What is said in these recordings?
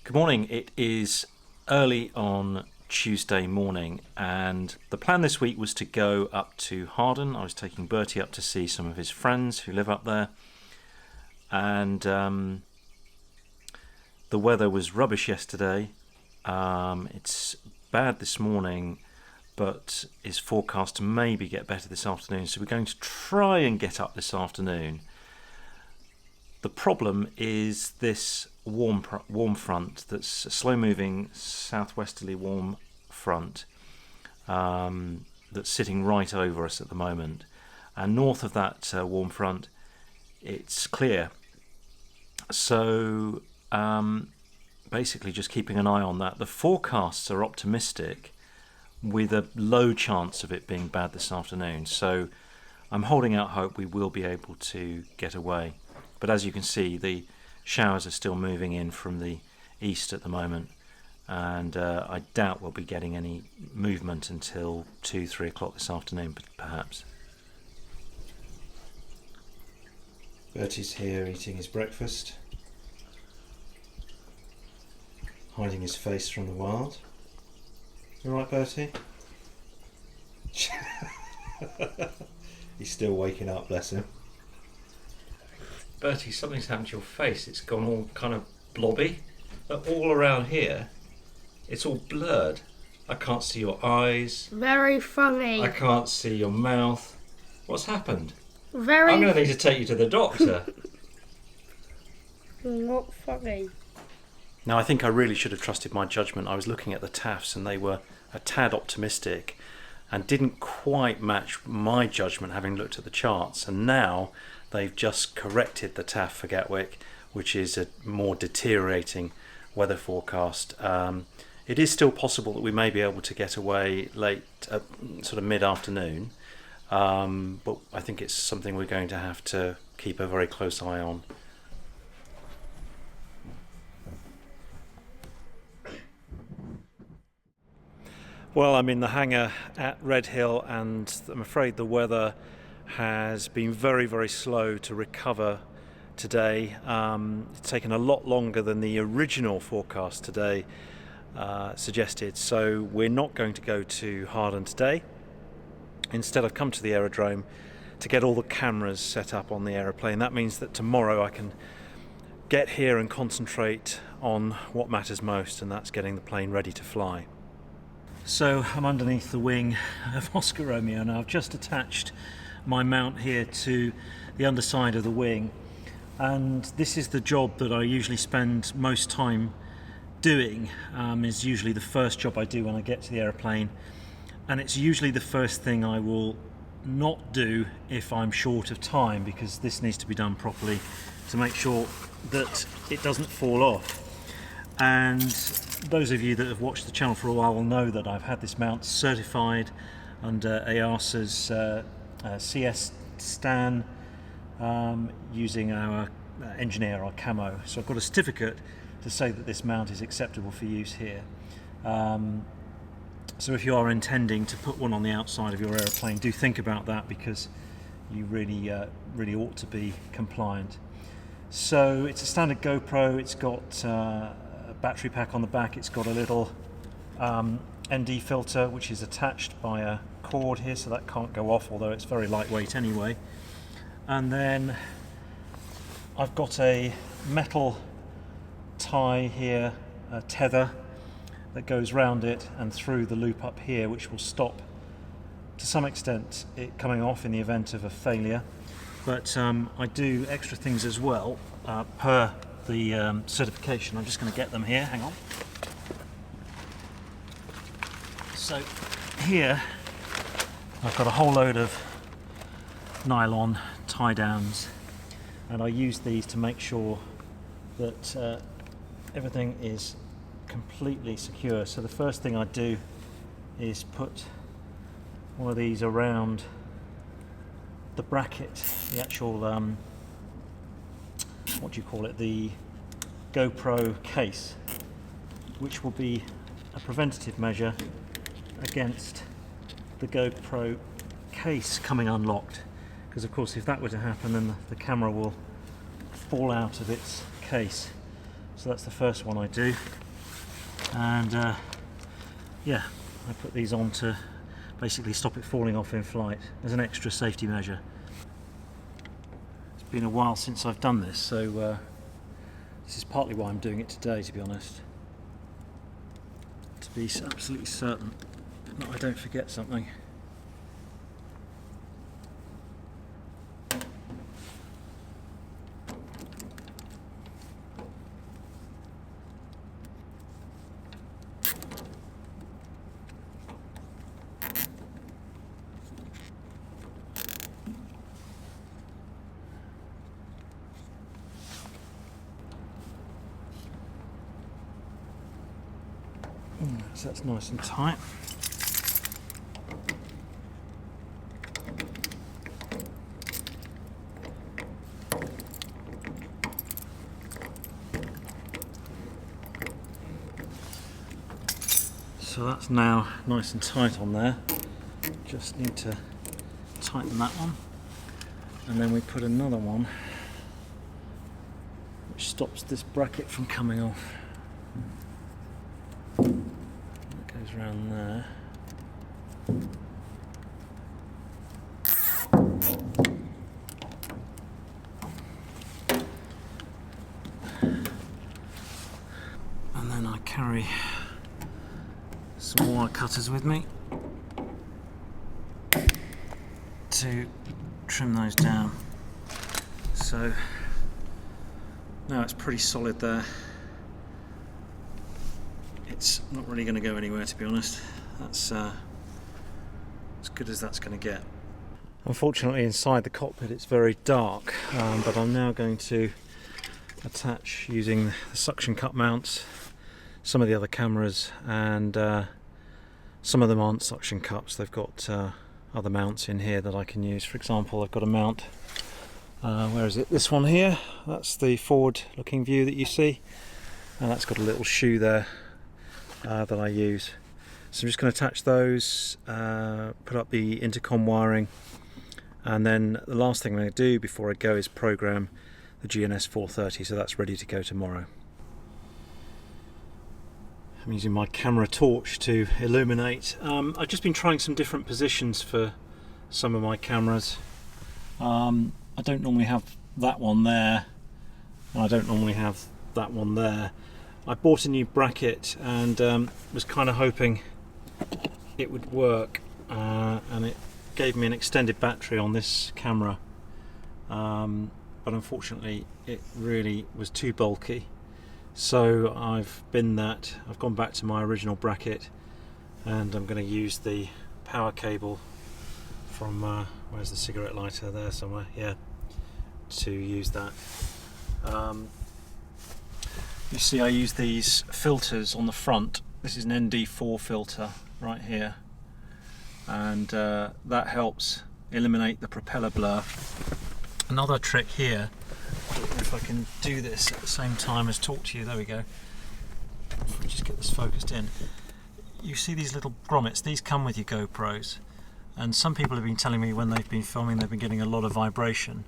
Good morning. It is early on Tuesday morning, and the plan this week was to go up to Harden. I was taking Bertie up to see some of his friends who live up there, and the weather was rubbish yesterday. It's bad this morning, but is forecast to maybe get better this afternoon, so we're going to try and get up this afternoon. The problem is this warm front that's a slow-moving southwesterly warm front that's sitting right over us at the moment. And north of that warm front, it's clear. So basically just keeping an eye on that. The forecasts are optimistic with a low chance of it being bad this afternoon. So I'm holding out hope we will be able to get away. But as you can see, the showers are still moving in from the east at the moment, and I doubt we'll be getting any movement until 2-3 o'clock this afternoon, perhaps. Bertie's here eating his breakfast, hiding his face from the wild. You alright, Bertie? He's still waking up, bless him. Bertie, something's happened to your face. It's gone all kind of blobby. All around here, it's all blurred. I can't see your eyes. Very funny. I can't see your mouth. What's happened? Very. I'm going to need to take you to the doctor. Not funny. Now, I think I really should have trusted my judgment. I was looking at the TAFs and they were a tad optimistic and didn't quite match my judgment having looked at the charts. And now they've just corrected the TAF for Gatwick, which is a more deteriorating weather forecast. It is still possible that we may be able to get away late, sort of mid-afternoon, but I think it's something we're going to have to keep a very close eye on. Well, I'm in the hangar at Redhill, and I'm afraid the weather has been very, very slow to recover today. It's taken a lot longer than the original forecast today suggested, so we're not going to go to Harden today. Instead, I've come to the aerodrome to get all the cameras set up on the aeroplane. That means that tomorrow I can get here and concentrate on what matters most, and that's getting the plane ready to fly. So I'm underneath the wing of Oscar Romeo now. I've just attached my mount here to the underside of the wing, and this is the job that I usually spend most time doing. Is usually the first job I do when I get to the aeroplane, and it's usually the first thing I will not do if I'm short of time, because this needs to be done properly to make sure that it doesn't fall off. And those of you that have watched the channel for a while will know that I've had this mount certified under EASA's CS Stan, using our engineer, our camo. So I've got a certificate to say that this mount is acceptable for use here. So if you are intending to put one on the outside of your aeroplane, do think about that, because you really ought to be compliant. So it's a standard GoPro. It's got a battery pack on the back. It's got a little ND filter which is attached by a cord here, so that can't go off, although it's very lightweight anyway. And then I've got a metal tie here, a tether that goes round it and through the loop up here, which will stop to some extent it coming off in the event of a failure. But I do extra things as well per the certification. I'm just going to get them here, hang on. So here I've got a whole load of nylon tie downs, and I use these to make sure that everything is completely secure. So the first thing I do is put one of these around the bracket, the actual what do you call it, the GoPro case, which will be a preventative measure against the GoPro case coming unlocked, because of course if that were to happen then the camera will fall out of its case. So that's the first one I do, and yeah, I put these on to basically stop it falling off in flight as an extra safety measure. It's been a while since I've done this, so this is partly why I'm doing it today, to be honest, to be absolutely certain that I don't forget something. So that's nice and tight. So that's now nice and tight on there. Just need to tighten that one, and then we put another one which stops this bracket from coming off. Around there. And then I carry some wire cutters with me to trim those down. So now it's pretty solid there. It's not really going to go anywhere, to be honest. That's as good as that's going to get. Unfortunately, inside the cockpit it's very dark, but I'm now going to attach, using the suction cup mounts, some of the other cameras, and some of them aren't suction cups. They've got other mounts in here that I can use. For example, I've got a mount, where is it? This one here. That's the forward looking view that you see, and that's got a little shoe there that I use. So I'm just going to attach those, put up the intercom wiring, and then the last thing I'm going to do before I go is program the GNS 430, so that's ready to go tomorrow. I'm using my camera torch to illuminate. I've just been trying some different positions for some of my cameras. I don't normally have that one there, and I don't normally have that one there. I bought a new bracket and was kind of hoping it would work, and it gave me an extended battery on this camera, but unfortunately it really was too bulky, so I've gone back to my original bracket, and I'm going to use the power cable from where's the cigarette lighter? There somewhere, yeah, to use that. You see, I use these filters on the front. This is an ND4 filter right here, and that helps eliminate the propeller blur. Another trick here, if I can do this at the same time as talk to you, there we go. If we just get this focused in. You see these little grommets, these come with your GoPros, and some people have been telling me when they've been filming they've been getting a lot of vibration.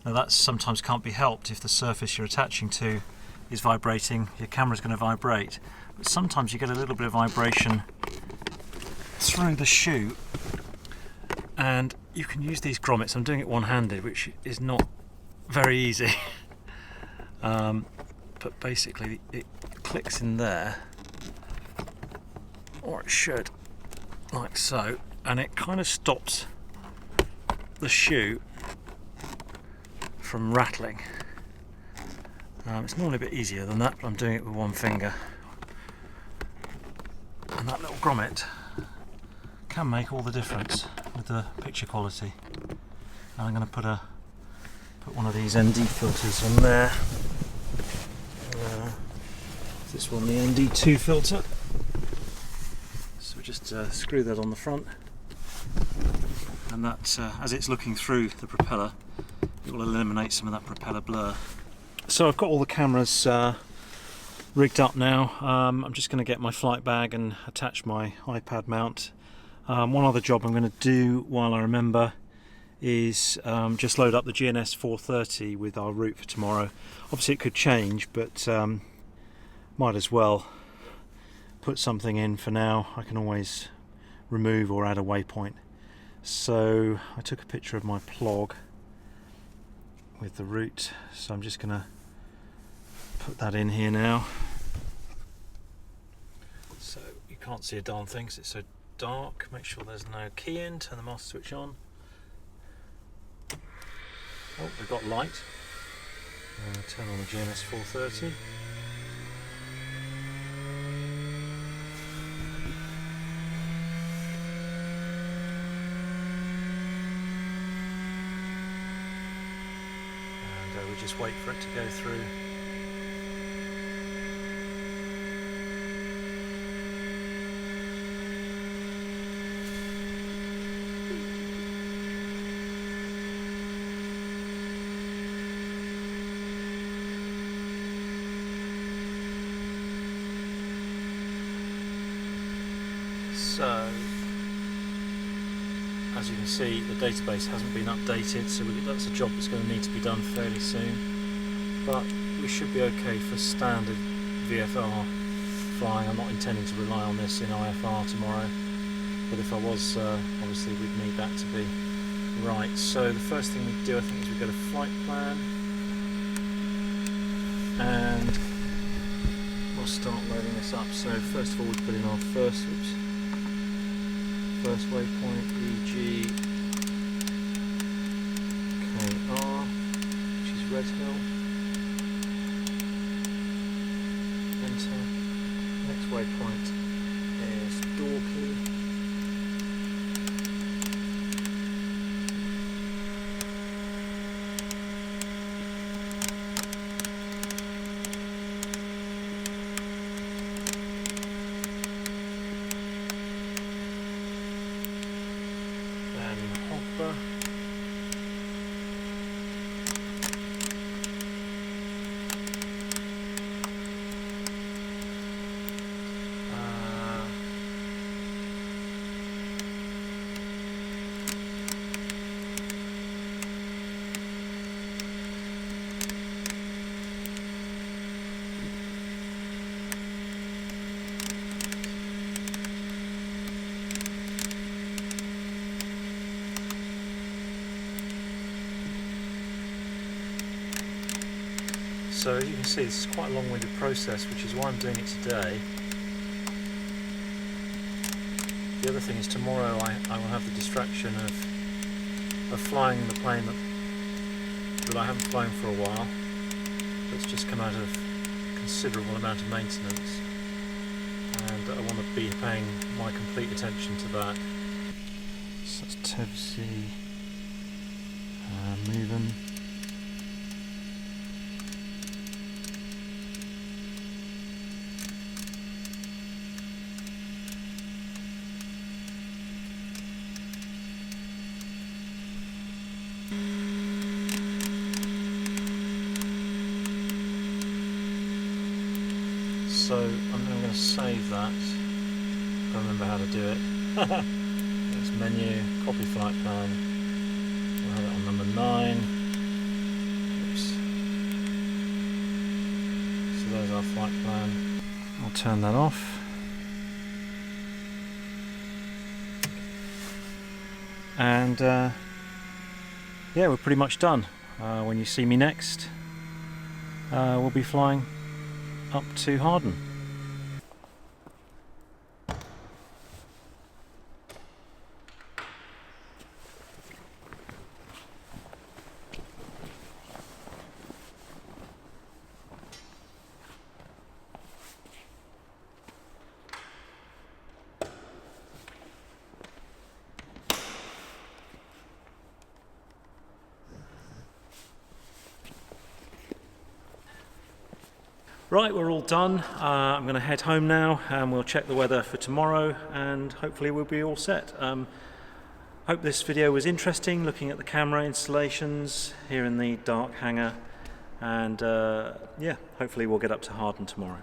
Now that sometimes can't be helped if the surface you're attaching to is vibrating, your camera's going to vibrate, but sometimes you get a little bit of vibration through the shoe, and you can use these grommets. I'm doing it one-handed, which is not very easy, but basically it clicks in there, or it should, like so, and it kind of stops the shoe from rattling. It's normally a bit easier than that, but I'm doing it with one finger. And that little grommet can make all the difference with the picture quality. And I'm going to put one of these ND filters on there. This one, the ND2 filter. So we just screw that on the front, and that, as it's looking through the propeller, it will eliminate some of that propeller blur. So I've got all the cameras rigged up now. I'm just going to get my flight bag and attach my iPad mount. One other job I'm going to do while I remember is just load up the GNS 430 with our route for tomorrow. Obviously it could change, but might as well put something in for now. I can always remove or add a waypoint. So I took a picture of my plog with the route, so I'm just going to put that in here now. So you can't see a darn thing because it's so dark. Make sure there's no key in, turn the master switch on. Oh, we've got light. Turn on the GMS 430. And we just wait for it to go through. So, as you can see, the database hasn't been updated, so that's a job that's going to need to be done fairly soon. But we should be okay for standard VFR flying. I'm not intending to rely on this in IFR tomorrow, but if I was, obviously we'd need that to be right. So the first thing we do, I think, is we go to flight plan, and we'll start loading this up. So first of all, we put in our first waypoint, EG KR, which is Red Hill. Enter. Next waypoint is Dorky. So as you can see, this is quite a long-winded process, which is why I'm doing it today. The other thing is tomorrow I will have the distraction of flying the plane that I haven't flown for a while. It's just come out of considerable amount of maintenance, and I want to be paying my complete attention to that. So that's Tevzi, moving. So I'm going to save that. I remember how to do it. It's menu, copy flight plan. We'll have it on number 9. Oops. So there's our flight plan. I'll turn that off. And yeah, we're pretty much done. When you see me next, we'll be flying up to Harden. Right, we're all done. I'm going to head home now, and we'll check the weather for tomorrow, and hopefully we'll be all set. Hope this video was interesting, looking at the camera installations here in the dark hangar, and yeah, hopefully we'll get up to Harden tomorrow.